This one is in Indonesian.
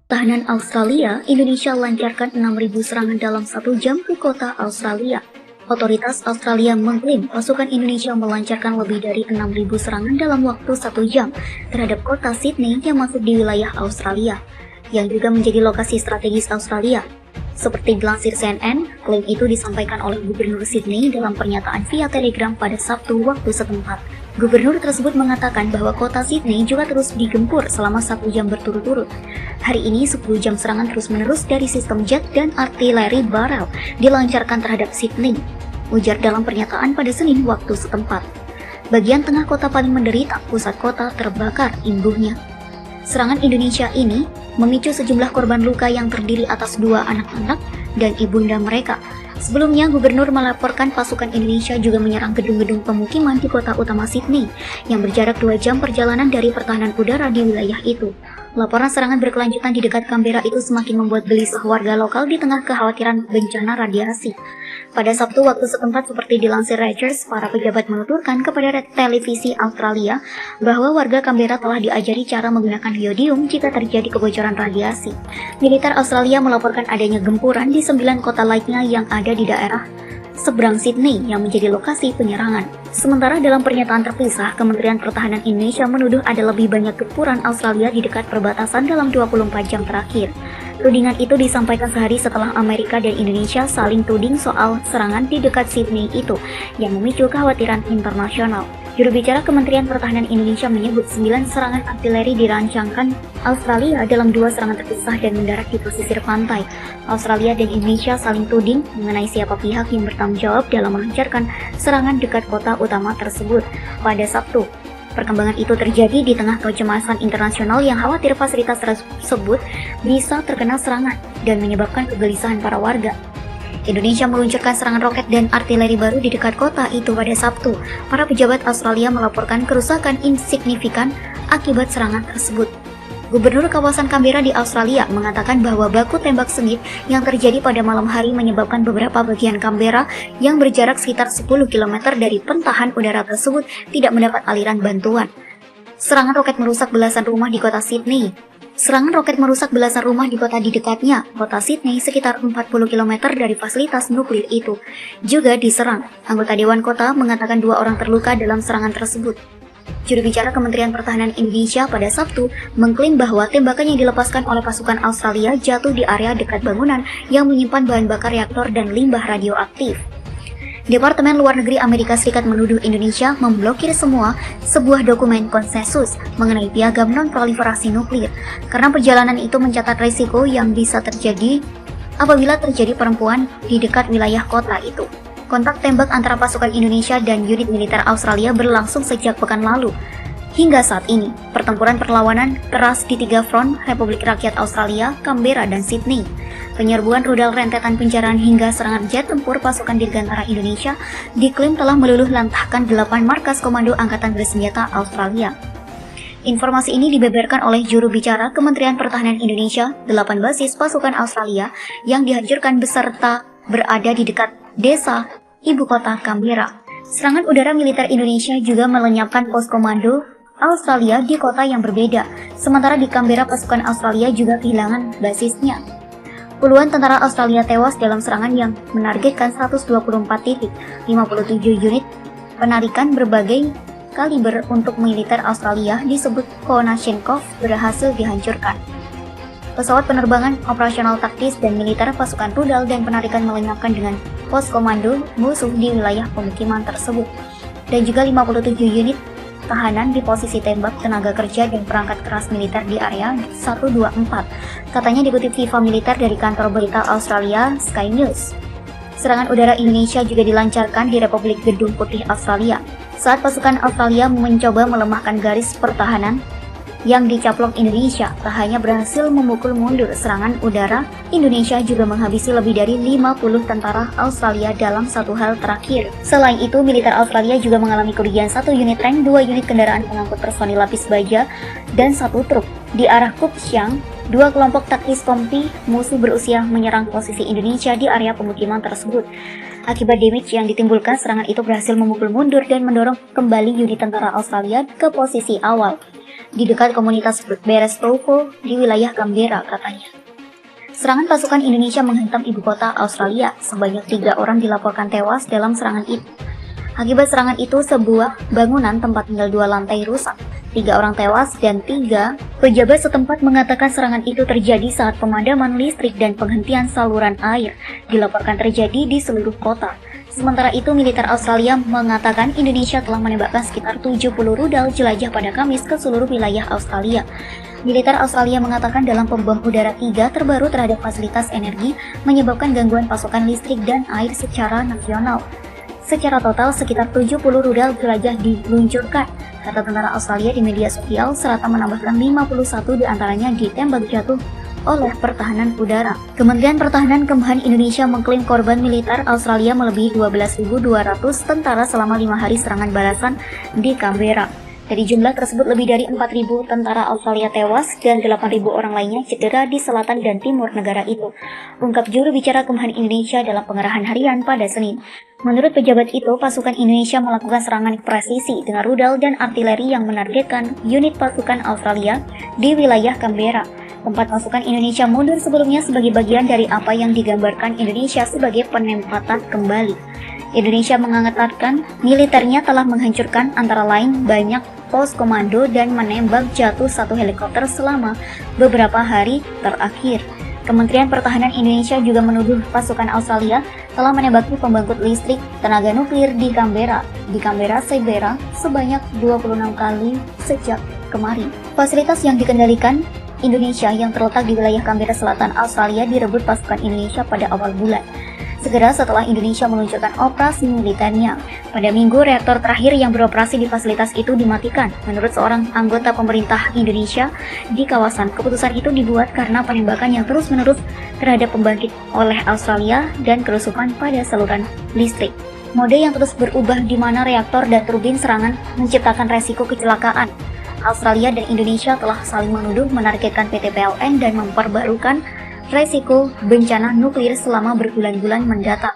Tahanan Australia, Indonesia lancarkan 6.000 serangan dalam 1 jam ke kota Australia. Otoritas Australia mengklaim pasukan Indonesia melancarkan lebih dari 6.000 serangan dalam waktu 1 jam terhadap kota Sydney yang masuk di wilayah Australia, yang juga menjadi lokasi strategis Australia. Seperti dilansir CNN, klaim itu disampaikan oleh Gubernur Sydney dalam pernyataan via Telegram pada Sabtu waktu setempat. Gubernur tersebut mengatakan bahwa kota Sydney juga terus digempur selama 1 jam berturut-turut. Hari ini 10 jam serangan terus-menerus dari sistem jet dan artileri barel dilancarkan terhadap Sydney, ujar dalam pernyataan pada Senin waktu setempat. Bagian tengah kota paling menderita, pusat kota terbakar imbuhnya. Serangan Indonesia ini memicu sejumlah korban luka yang terdiri atas 2 anak-anak dan ibunda mereka. Sebelumnya, Gubernur melaporkan pasukan Indonesia juga menyerang gedung-gedung pemukiman di kota utama Sydney yang berjarak 2 jam perjalanan dari pertahanan udara di wilayah itu. Laporan serangan berkelanjutan di dekat Canberra itu semakin membuat gelisah warga lokal di tengah kekhawatiran bencana radiasi. Pada Sabtu waktu setempat, seperti dilansir Reuters, para pejabat menuturkan kepada televisi Australia bahwa warga Canberra telah diajari cara menggunakan iodium jika terjadi kebocoran radiasi. Militer Australia melaporkan adanya gempuran di 9 kota lainnya yang ada di daerah seberang Sydney yang menjadi lokasi penyerangan. Sementara dalam pernyataan terpisah, Kementerian Pertahanan Indonesia menuduh ada lebih banyak gempuran Australia di dekat perbatasan dalam 24 jam terakhir. Tudingan itu disampaikan sehari setelah Amerika dan Indonesia saling tuding soal serangan di dekat Sydney itu yang memicu kekhawatiran internasional. Juru bicara Kementerian Pertahanan Indonesia menyebut 9 serangan artileri dirancangkan Australia dalam 2 serangan terpisah dan mendarat di pesisir pantai. Australia dan Indonesia saling tuding mengenai siapa pihak yang bertanggung jawab dalam melancarkan serangan dekat kota utama tersebut pada Sabtu. Perkembangan itu terjadi di tengah kecemasan internasional yang khawatir fasilitas tersebut bisa terkena serangan dan menyebabkan kegelisahan para warga. Indonesia meluncurkan serangan roket dan artileri baru di dekat kota itu pada Sabtu. Para pejabat Australia melaporkan kerusakan insignifikan akibat serangan tersebut. Gubernur kawasan Canberra di Australia mengatakan bahwa baku tembak sengit yang terjadi pada malam hari menyebabkan beberapa bagian Canberra yang berjarak sekitar 10 km dari pentahan udara tersebut tidak mendapat aliran bantuan. Serangan roket merusak belasan rumah di kota Sydney. Serangan roket merusak belasan rumah di kota di dekatnya, kota Sydney, sekitar 40 km dari fasilitas nuklir itu. Juga diserang. Anggota Dewan Kota mengatakan 2 orang terluka dalam serangan tersebut. Juru bicara Kementerian Pertahanan Indonesia pada Sabtu mengklaim bahwa tembakan yang dilepaskan oleh pasukan Australia jatuh di area dekat bangunan yang menyimpan bahan bakar reaktor dan limbah radioaktif. Departemen Luar Negeri Amerika Serikat menuduh Indonesia memblokir sebuah dokumen konsensus mengenai piagam non-proliferasi nuklir karena perjalanan itu mencatat risiko yang bisa terjadi apabila terjadi perempuan di dekat wilayah kota itu. Kontak tembak antara pasukan Indonesia dan unit militer Australia berlangsung sejak pekan lalu. Hingga saat ini, pertempuran perlawanan keras di 3 front Republik Rakyat Australia, Canberra, dan Sydney. Penyerbuan rudal rentetan penjaraan hingga serangan jet tempur pasukan Dirgantara Indonesia diklaim telah meluluh lantahkan 8 markas komando Angkatan Bersenjata Australia. Informasi ini dibeberkan oleh juru bicara Kementerian Pertahanan Indonesia, 8 basis pasukan Australia yang dihancurkan beserta berada di dekat desa ibu kota Canberra. Serangan udara militer Indonesia juga melenyapkan pos komando Australia di kota yang berbeda, sementara di Canberra pasukan Australia juga kehilangan basisnya. Puluhan tentara Australia tewas dalam serangan yang menargetkan 124 titik, 57 unit penarikan berbagai kaliber untuk militer Australia disebut Konashenkov berhasil dihancurkan. Pesawat penerbangan operasional taktis dan militer pasukan rudal dan penarikan melenyapkan dengan pos komando musuh di wilayah pemukiman tersebut, dan juga 57 unit tahanan di posisi tembak tenaga kerja dan perangkat keras militer di area 124, katanya dikutip FIFA Militer dari kantor berita Australia Sky News. Serangan udara Indonesia juga dilancarkan di Republik Gedung Putih Australia, saat pasukan Australia mencoba melemahkan garis pertahanan yang dicaplok Indonesia. Tak hanya berhasil memukul mundur serangan udara, Indonesia juga menghabisi lebih dari 50 tentara Australia dalam 1 hal terakhir. Selain itu, militer Australia juga mengalami kerugian 1 unit tank, 2 unit kendaraan pengangkut personil lapis baja, dan 1 truk. Di arah Kuk Siang, 2 kelompok taktis kompi musuh berusia menyerang posisi Indonesia di area pemukiman tersebut. Akibat damage yang ditimbulkan, serangan itu berhasil memukul mundur dan mendorong kembali unit tentara Australia ke posisi awal. di dekat komunitas Berestovo di wilayah Canberra, katanya. Serangan pasukan Indonesia menghantam ibu kota Australia. Sebanyak 3 orang dilaporkan tewas dalam serangan itu. Akibat serangan itu, sebuah bangunan tempat tinggal 2 lantai rusak. 3 orang tewas dan 3 pejabat setempat mengatakan serangan itu terjadi saat pemadaman listrik dan penghentian saluran air dilaporkan terjadi di seluruh kota. Sementara itu, militer Australia mengatakan Indonesia telah menembakkan sekitar 70 rudal jelajah pada Kamis ke seluruh wilayah Australia. Militer Australia mengatakan dalam pembom udara 3 terbaru terhadap fasilitas energi menyebabkan gangguan pasokan listrik dan air secara nasional. Secara total, sekitar 70 rudal jelajah diluncurkan, kata tentara Australia di media sosial, serta menambahkan 51 diantaranya ditembak jatuh oleh pertahanan udara. Kementerian Pertahanan Kemhan Indonesia mengklaim korban militer Australia melebihi 12.200 tentara selama 5 hari serangan balasan di Canberra. Dari jumlah tersebut, lebih dari 4.000 tentara Australia tewas dan 8.000 orang lainnya cedera di selatan dan timur negara itu, ungkap juru bicara Kemhan Indonesia dalam pengerahan harian pada Senin. Menurut pejabat itu, pasukan Indonesia melakukan serangan presisi dengan rudal dan artileri yang menargetkan unit pasukan Australia di wilayah Canberra. Tempat pasukan Indonesia mundur sebelumnya sebagai bagian dari apa yang digambarkan Indonesia sebagai penempatan kembali. Indonesia mengatakan militernya telah menghancurkan antara lain banyak pos komando dan menembak jatuh 1 helikopter selama beberapa hari terakhir. Kementerian Pertahanan Indonesia juga menuduh pasukan Australia telah menembaki pembangkit listrik tenaga nuklir di Canberra, Canberra sebanyak 26 kali sejak kemarin. Fasilitas yang dikendalikan Indonesia yang terletak di wilayah Canberra Selatan Australia direbut pasukan Indonesia pada awal bulan, segera setelah Indonesia meluncurkan operasi militernya. Pada Minggu, reaktor terakhir yang beroperasi di fasilitas itu dimatikan. Menurut seorang anggota pemerintah Indonesia di kawasan, keputusan itu dibuat karena penembakan yang terus-menerus terhadap pembangkit oleh Australia dan kerusuhan pada saluran listrik. Mode yang terus berubah di mana reaktor dan turbin serangan menciptakan resiko kecelakaan. Australia dan Indonesia telah saling menuduh menargetkan PT PLN dan memperbarukan resiko bencana nuklir selama berbulan-bulan mendatang.